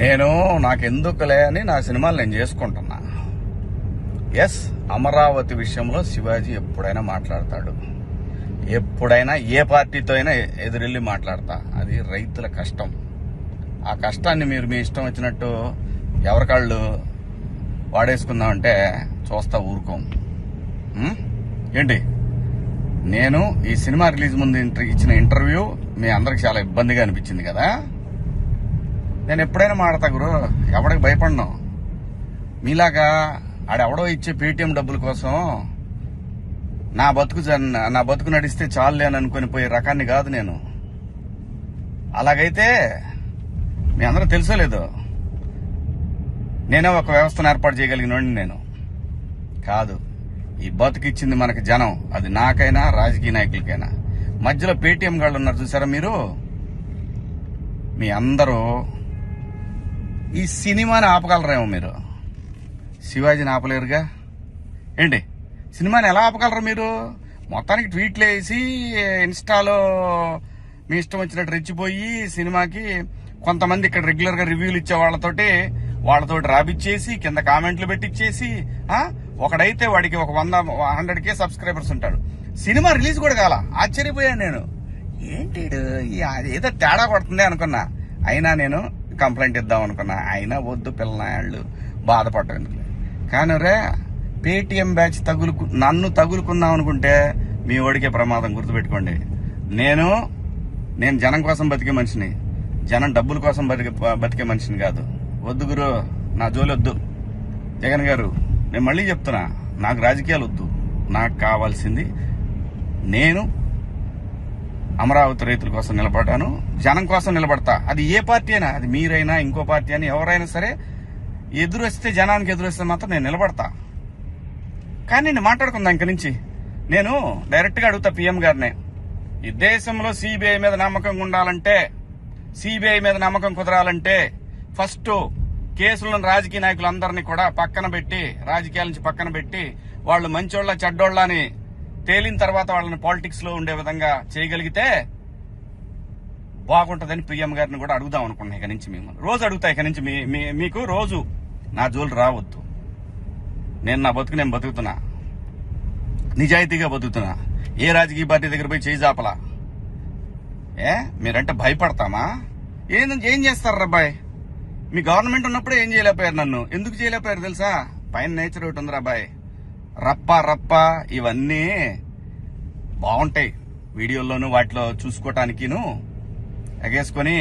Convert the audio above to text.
నేను నాకెందుకులే అని నా సినిమాలు నేను చేసుకుంటున్నా. ఎస్, అమరావతి విషయంలో శివాజీ ఎప్పుడైనా మాట్లాడతాడు, ఎప్పుడైనా ఏ పార్టీతో అయినా ఎదురెళ్ళి మాట్లాడతా. అది రైతుల కష్టం. ఆ కష్టాన్ని మీరు మీ ఇష్టం వచ్చినట్టు ఎవరికాళ్ళు వాడేసుకుందామంటే చూస్తా ఊరుకోం. ఏంటి, నేను ఈ సినిమా రిలీజ్ ముందు ఇచ్చిన ఇంటర్వ్యూ మీ అందరికి చాలా ఇబ్బందిగా అనిపించింది కదా. నేను ఎప్పుడైనా మాడతా గురు, ఎవడికి భయపడను. మీలాగా ఆడెవడో ఇచ్చే పేటీఎం డబ్బుల కోసం నా బతుకు నడిస్తే చాలులే అని అనుకుని పోయే రకాన్ని కాదు నేను. అలాగైతే మీ అందరూ తెలుసోలేదో, నేనే ఒక వ్యవస్థను ఏర్పాటు చేయగలిగినోడిని నేను కాదు. ఈ బతుకిచ్చింది మనకి జనం, అది నాకైనా రాజకీయ నాయకులకైనా. మధ్యలో పేటీఎం గాళ్ళు ఉన్నారు చూసారా మీరు, మీ అందరూ ఈ సినిమాని ఆపగలరేమో, మీరు శివాజీని ఆపలేరుగా. ఏంటి, సినిమాని ఎలా ఆపగలరు మీరు? మొత్తానికి ట్వీట్లు వేసి ఇన్స్టాలో మీ ఇష్టం వచ్చినట్టు రెచ్చిపోయి సినిమాకి కొంతమంది ఇక్కడ రెగ్యులర్ గా రివ్యూలు ఇచ్చే వాళ్ళతోటి రాబిచ్చేసి కింద కామెంట్లు పెట్టిచ్చేసి, ఒకడైతే వాడికి ఒక 100K సబ్స్క్రైబర్స్ ఉంటాడు. సినిమా రిలీజ్ కూడా కాల. ఆశ్చర్యపోయాను నేను, ఏంటి ఏదో తేడా కొడుతుంది అనుకున్నా. అయినా నేను కంప్లైంట్ ఇద్దాం అనుకున్నా, అయినా వద్దు పిల్లనాళ్ళు బాధపడటం. కానీ రే, పేటీఎం బ్యాచ్ నన్ను తగులుకుందాం అనుకుంటే మీ ఓడికే ప్రమాదం. గుర్తుపెట్టుకోండి, నేను జనం కోసం బతికే మనిషిని, జనం డబ్బుల కోసం బతికే మనిషిని కాదు. వద్దు గురు, నా జోలి వద్దు. జగన్ గారు, నేను మళ్ళీ చెప్తున్నా, నాకు రాజకీయాలు వద్దు. నాకు కావాల్సింది, నేను అమరావతి రైతుల కోసం నిలబడ్డాను, జనం కోసం నిలబడతా. అది ఏ పార్టీ అయినా, అది మీరైనా ఇంకో పార్టీ అని ఎవరైనా సరే, ఎదురొస్తే జనానికి ఎదురొస్తే మాత్రం నేను నిలబడతా. కానీ నేను మాట్లాడుకుందా ఇంక నుంచి. నేను డైరెక్ట్ గా అడుగుతా పీఎం గారినే, ఈ దేశంలో సిబిఐ మీద నమ్మకం ఉండాలంటే, సిబిఐ మీద నమ్మకం కుదరాలంటే ఫస్ట్ కేసులను రాజకీయ నాయకులందరినీ కూడా పక్కన పెట్టి, రాజకీయాల నుంచి పక్కన పెట్టి, వాళ్ళు మంచోళ్ళ చెడ్డోళ్ళ అని తేలిన తర్వాత వాళ్ళని పాలిటిక్స్ లో ఉండే విధంగా చేయగలిగితే బాగుంటుందని పీఎం గారిని కూడా అడుగుదాం అనుకున్నా. ఇక నుంచి మిమ్మల్ని రోజు అడుగుతా. ఇక నుంచి మీకు రోజు నా జోలు రావద్దు. నేను నా బతుకు నేను బతుకుతున్నా, నిజాయితీగా బతుకుతున్నా. ఏ రాజకీయ పార్టీ దగ్గర పోయి చేయి జాపలా. మీరంటే భయపడతామా? ఏం చేస్తారు రబ్బాయ్? మీ గవర్నమెంట్ ఉన్నప్పుడే ఏం చేయలేకపోయారు. నన్ను ఎందుకు చేయలేకపోయారు తెలుసా? పైన నేచర్ ఒకటి ఉంది రాబాయ్, రప్ప ఇవన్నీ బాగుంటాయి వీడియోల్లోనూ వాటిలో చూసుకోవటానికిను. ఎగేసుకొని